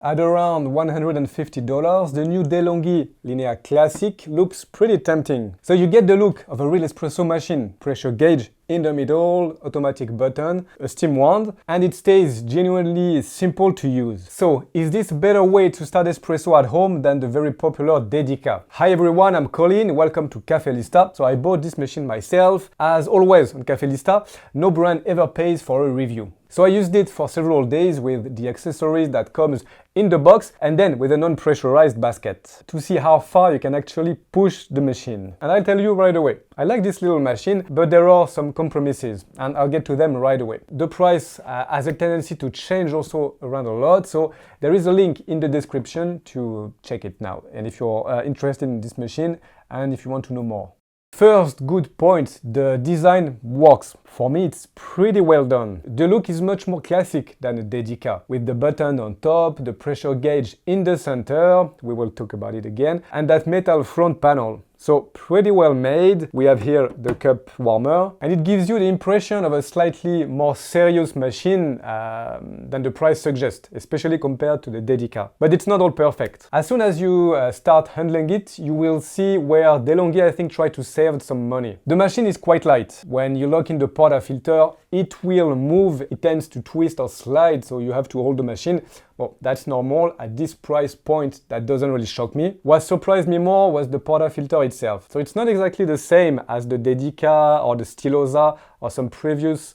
At around $150, the new De'Longhi Linea Classic looks pretty tempting. So you get the look of a real espresso machine, pressure gauge in the middle, automatic button, a steam wand, and it stays genuinely simple to use. So is this a better way to start espresso at home than the very popular Dedica? Hi everyone, I'm Colin, welcome to Cafe Lista. So I bought this machine myself. As always on Cafe Lista, no brand ever pays for a review. So I used it for several days with the accessories that comes in the box and then with a non-pressurized basket to see how far you can actually push the machine. And I'll tell you right away, I like this little machine, but there are some compromises and I'll get to them right away. The price has a tendency to change also around a lot, so there is a link in the description to check it now. And if you're interested in this machine and if you want to know more. First good point, the design works. For me it's pretty well done. The look is much more classic than a Dedica, with the button on top, the pressure gauge in the center, we will talk about it again, and that metal front panel. So pretty well made. We have here the cup warmer and it gives you the impression of a slightly more serious machine than the price suggests, especially compared to the Dedica. But it's not all perfect. As soon as you start handling it, you will see where Delonghi I think tried to save some money. The machine is quite light. When you lock in the portafilter, it will move, it tends to twist or slide, so you have to hold the machine. Well, that's normal. At this price point, that doesn't really shock me. What surprised me more was the portafilter itself. So it's not exactly the same as the Dedica or the Stilosa or some previous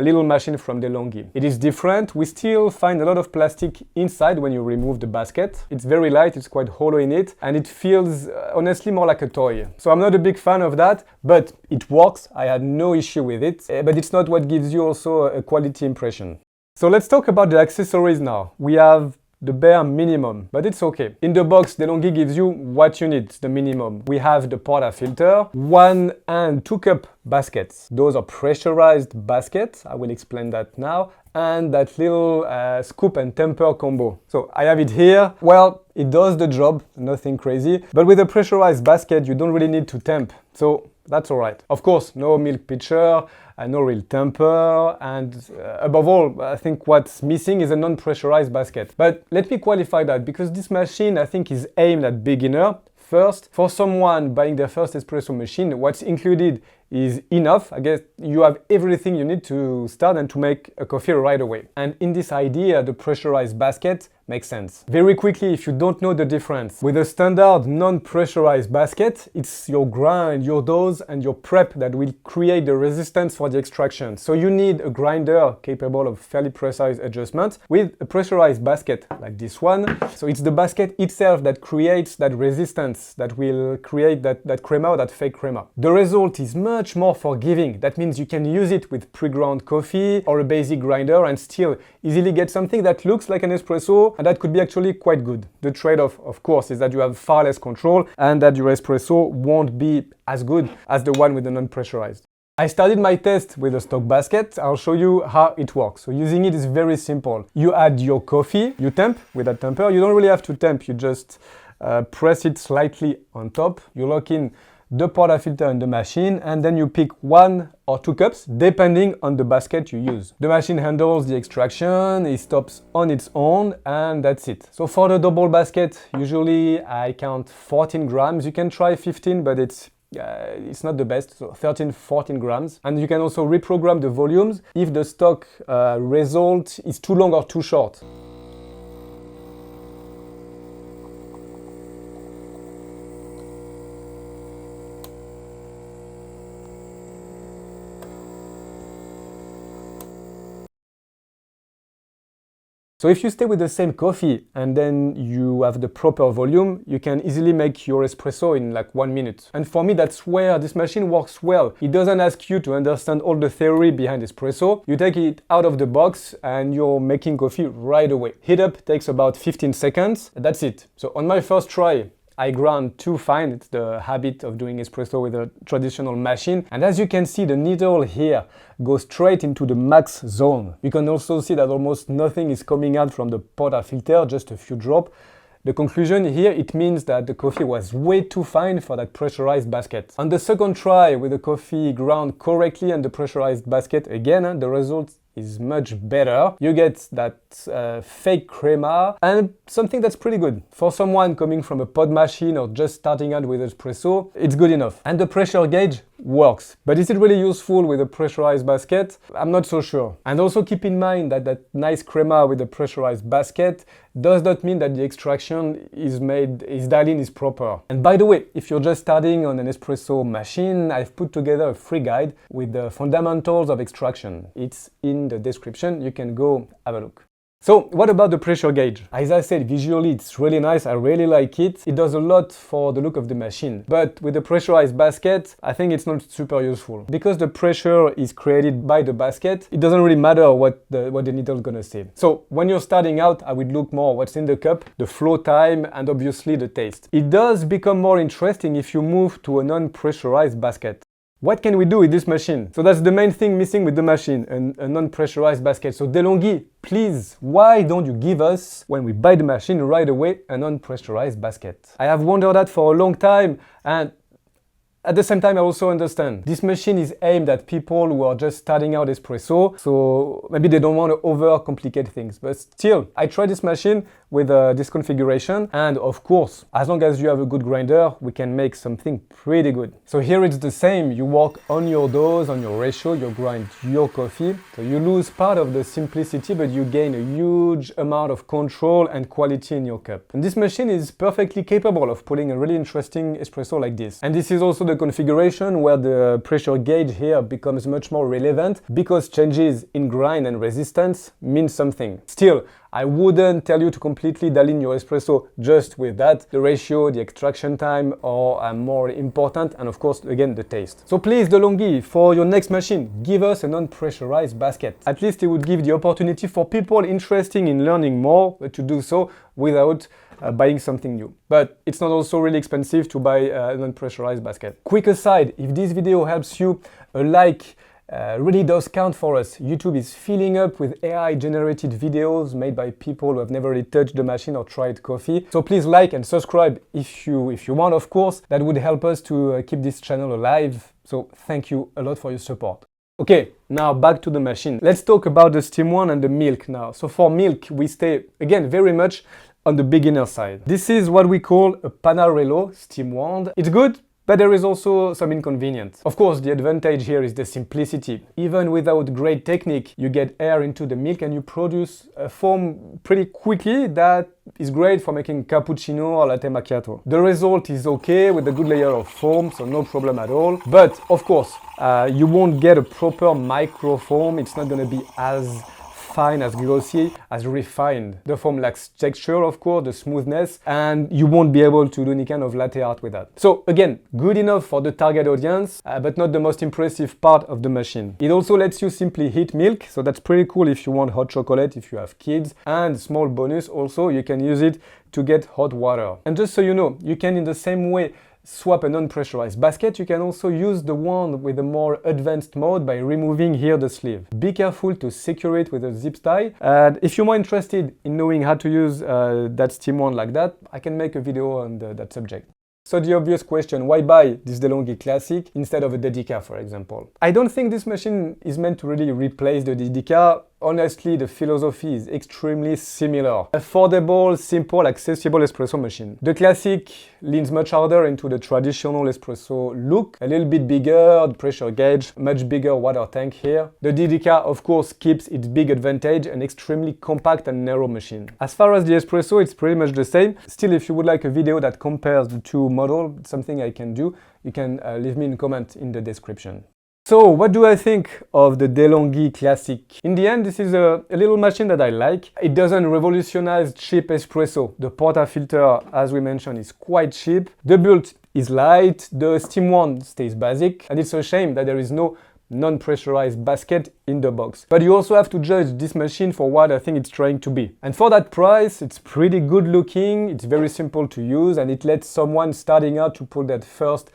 little machine from Delonghi. It is different. We still find a lot of plastic inside when you remove the basket. It's very light, it's quite hollow in it, and it feels honestly more like a toy. So I'm not a big fan of that, but it works. I had no issue with it, but it's not what gives you also a quality impression. So let's talk about the accessories now. We have the bare minimum, but it's okay. In the box, Delonghi gives you what you need, the minimum. We have the portafilter, 1 and 2 cup baskets. Those are pressurized baskets, I will explain that now, and that little scoop and temper combo. So I have it here. Well, it does the job, nothing crazy, but with a pressurized basket, you don't really need to temp. So that's all right. Of course, no milk pitcher, no real temper, and above all, I think what's missing is a non-pressurized basket. But let me qualify that, because this machine I think is aimed at beginner. First, for someone buying their first espresso machine, what's included is enough. I guess you have everything you need to start and to make a coffee right away. And in this idea, the pressurized basket makes sense. Very quickly, if you don't know the difference, with a standard non-pressurized basket, it's your grind, your dose, and your prep that will create the resistance for the extraction. So you need a grinder capable of fairly precise adjustment. With a pressurized basket like this one, so it's the basket itself that creates that resistance that will create that crema or that fake crema. The result is much more forgiving. That means you can use it with pre-ground coffee or a basic grinder and still easily get something that looks like an espresso, and that could be actually quite good. The trade-off, of course, is that you have far less control and that your espresso won't be as good as the one with the non-pressurized. I started my test with a stock basket. I'll show you how it works. So using it is very simple. You add your coffee, you temp with that temper. You don't really have to temp, you just press it slightly on top. You lock in the portafilter in the machine, and then you pick 1 or 2 cups depending on the basket you use. The machine handles the extraction, it stops on its own, and that's it. So for the double basket, usually I count 14 grams. You can try 15, but it's not the best, so 13-14 grams. And you can also reprogram the volumes if the stock result is too long or too short. So if you stay with the same coffee and then you have the proper volume, you can easily make your espresso in like 1 minute. And for me, that's where this machine works well. It doesn't ask you to understand all the theory behind espresso. You take it out of the box and you're making coffee right away. Heat up takes about 15 seconds. That's it. So on my first try, I ground too fine. It's the habit of doing espresso with a traditional machine. And as you can see, the needle here goes straight into the max zone. You can also see that almost nothing is coming out from the portafilter, just a few drops. The conclusion here, it means that the coffee was way too fine for that pressurized basket. On the second try with the coffee ground correctly and the pressurized basket again, the result is much better. You get that fake crema and something that's pretty good. For someone coming from a pod machine or just starting out with espresso, it's good enough. And the pressure gauge works. But is it really useful with a pressurized basket? I'm not so sure. And also keep in mind that that nice crema with a pressurized basket does not mean that the extraction is dialed in is proper. And by the way, if you're just starting on an espresso machine, I've put together a free guide with the fundamentals of extraction. It's in the description. You can go have a look. So what about the pressure gauge? As I said, visually it's really nice, I really like it. It does a lot for the look of the machine. But with the pressurized basket, I think it's not super useful. Because the pressure is created by the basket, it doesn't really matter what the needle is gonna say. So when you're starting out, I would look more what's in the cup, the flow time, and obviously the taste. It does become more interesting if you move to a non-pressurized basket. What can we do with this machine? So that's the main thing missing with the machine, a non-pressurized basket. So Delonghi, please, why don't you give us, when we buy the machine right away, a non-pressurized basket? I have wondered that for a long time, and at the same time I also understand. This machine is aimed at people who are just starting out espresso, so maybe they don't want to overcomplicate things. But still, I tried this machine with this configuration, and of course, as long as you have a good grinder, we can make something pretty good. So here it's the same. You work on your dose, on your ratio, you grind your coffee. So you lose part of the simplicity, but you gain a huge amount of control and quality in your cup. And this machine is perfectly capable of putting a really interesting espresso like this. And this is also the configuration where the pressure gauge here becomes much more relevant, because changes in grind and resistance mean something. Still, I wouldn't tell you to completely dial in your espresso just with that. The ratio, the extraction time are more important, and of course, again, the taste. So please, Delonghi, for your next machine, give us a non-pressurized basket. At least it would give the opportunity for people interested in learning more to do so without buying something new. But it's not also really expensive to buy a non-pressurized basket. Quick aside, if this video helps you, a like really does count for us. YouTube is filling up with AI-generated videos made by people who have never really touched the machine or tried coffee. So please like and subscribe if you want, of course. That would help us to keep this channel alive. So thank you a lot for your support. Okay, now back to the machine. Let's talk about the steam wand and the milk now. So for milk, we stay, again, very much on the beginner side. This is what we call a Panarello steam wand. It's good, but there is also some inconvenience. Of course, the advantage here is the simplicity. Even without great technique, you get air into the milk and you produce a foam pretty quickly that is great for making cappuccino or latte macchiato. The result is okay with a good layer of foam, so no problem at all. But of course, you won't get a proper micro foam. It's not gonna be as fine, as glossy, as refined. The foam lacks texture, of course, the smoothness, and you won't be able to do any kind of latte art with that. So again, good enough for the target audience, but not the most impressive part of the machine. It also lets you simply heat milk, so that's pretty cool if you want hot chocolate, if you have kids. And small bonus also, you can use it to get hot water. And just so you know, you can in the same way swap a non-pressurized basket, you can also use the wand with a more advanced mode by removing here the sleeve. Be careful to secure it with a zip tie. And if you're more interested in knowing how to use that steam wand like that, I can make a video on that subject. So the obvious question, why buy this De'Longhi Classic instead of a Dedica, for example? I don't think this machine is meant to really replace the Dedica. Honestly, the philosophy is extremely similar. Affordable, simple, accessible espresso machine. The Classic leans much harder into the traditional espresso look, a little bit bigger pressure gauge, much bigger water tank here. The Dedica, of course, keeps its big advantage, an extremely compact and narrow machine. As far as the espresso, it's pretty much the same. Still, if you would like a video that compares the two models, something I can do, you can leave me a comment in the description. So, what do I think of the De'Longhi Classic? In the end, this is a little machine that I like. It doesn't revolutionize cheap espresso. The portafilter, as we mentioned, is quite cheap. The build is light, the steam wand stays basic, and it's a shame that there is no non-pressurized basket in the box. But you also have to judge this machine for what I think it's trying to be. And for that price, it's pretty good looking, it's very simple to use, and it lets someone starting out to put that first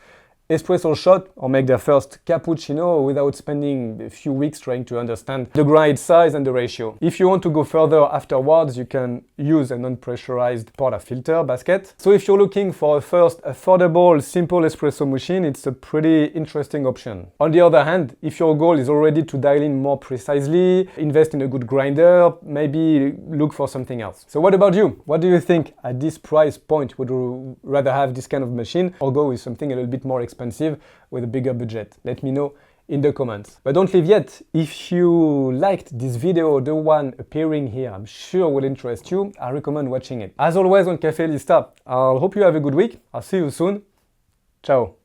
espresso shot or make their first cappuccino without spending a few weeks trying to understand the grind size and the ratio. If you want to go further afterwards, you can use a non-pressurized portafilter basket. So if you're looking for a first affordable, simple espresso machine, it's a pretty interesting option. On the other hand, if your goal is already to dial in more precisely, invest in a good grinder, maybe look for something else. So what about you? What do you think at this price point? Would you rather have this kind of machine or go with something a little bit more expensive with a bigger budget? Let me know in the comments. But don't leave yet. If you liked this video, the one appearing here, I'm sure will interest you. I recommend watching it. As always on Cafe Lista, I'll hope you have a good week. I'll see you soon. Ciao.